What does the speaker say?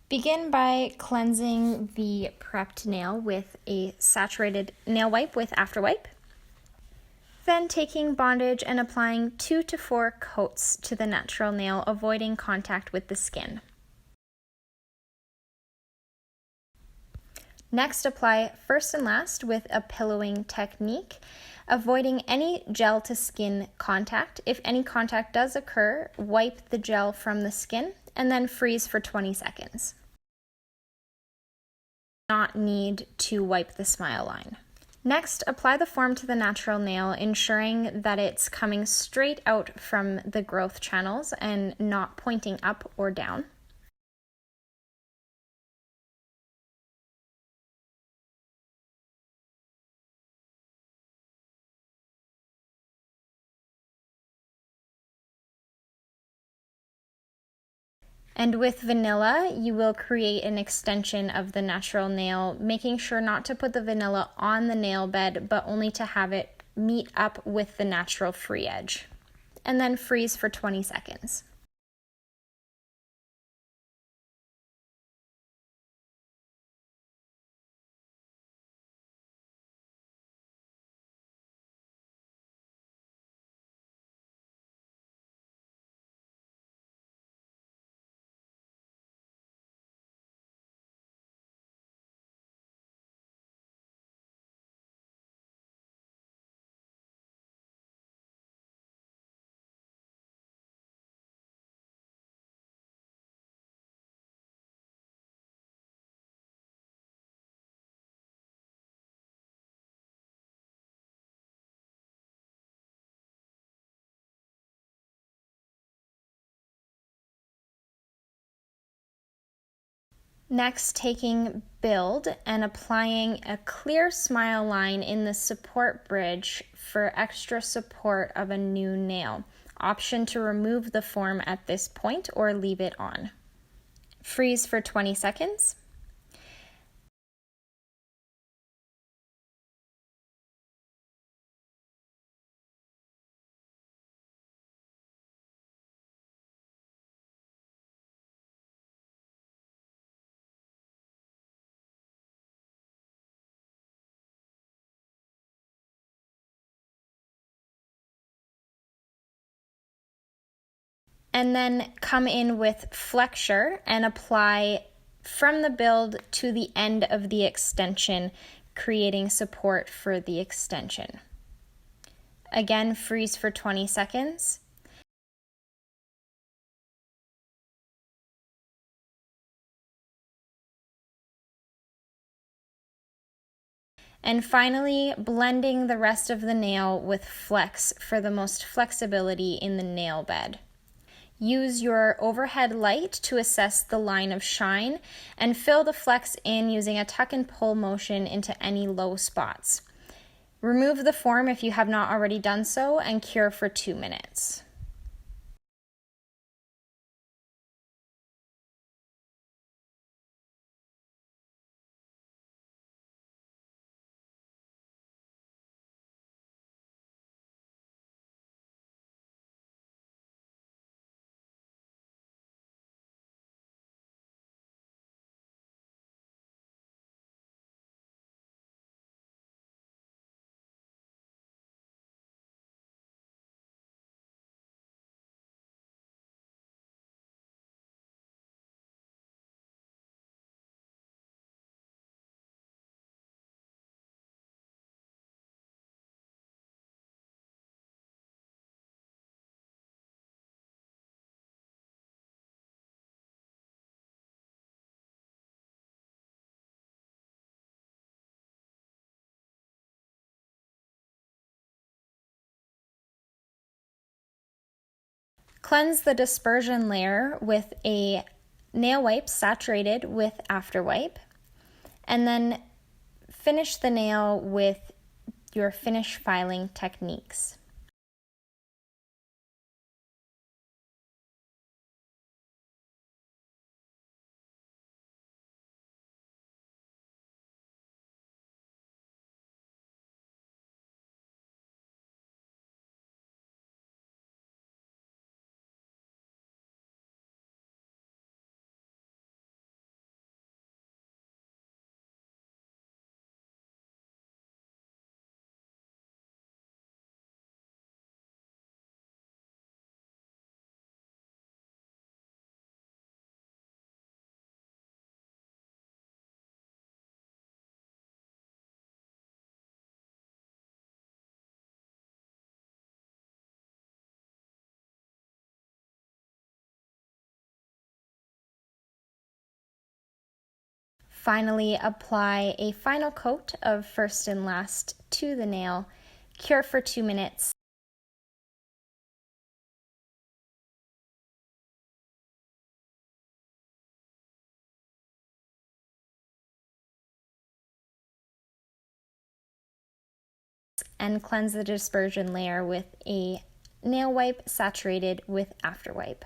Begin by cleansing the prepped nail with a saturated nail wipe with after wipe. Then taking bondage and applying 2 to 4 coats to the natural nail, avoiding contact with the skin. Next, apply first and last with a pillowing technique, avoiding any gel to skin contact. If any contact does occur, wipe the gel from the skin and then freeze for 20 seconds. Not need to wipe the smile line. Next, apply the form to the natural nail, ensuring that it's coming straight out from the growth channels and not pointing up or down. And with vanilla, you will create an extension of the natural nail, making sure not to put the vanilla on the nail bed, but only to have it meet up with the natural free edge. And then freeze for 20 seconds. Next, taking Build and applying a clear smile line in the support bridge for extra support of a new nail. Option to remove the form at this point or leave it on. Freeze for 20 seconds. And then come in with flexure and apply from the build to the end of the extension, creating support for the extension. Again, freeze for 20 seconds. And finally, blending the rest of the nail with flex for the most flexibility in the nail bed. Use your overhead light to assess the line of shine and fill the flex in using a tuck and pull motion into any low spots. Remove the form if you have not already done so and cure for 2 minutes. Cleanse the dispersion layer with a nail wipe saturated with after wipe, and then finish the nail with your finish filing techniques. Finally, apply a final coat of First and Last to the nail. Cure for 2 minutes. And cleanse the dispersion layer with a nail wipe saturated with after wipe.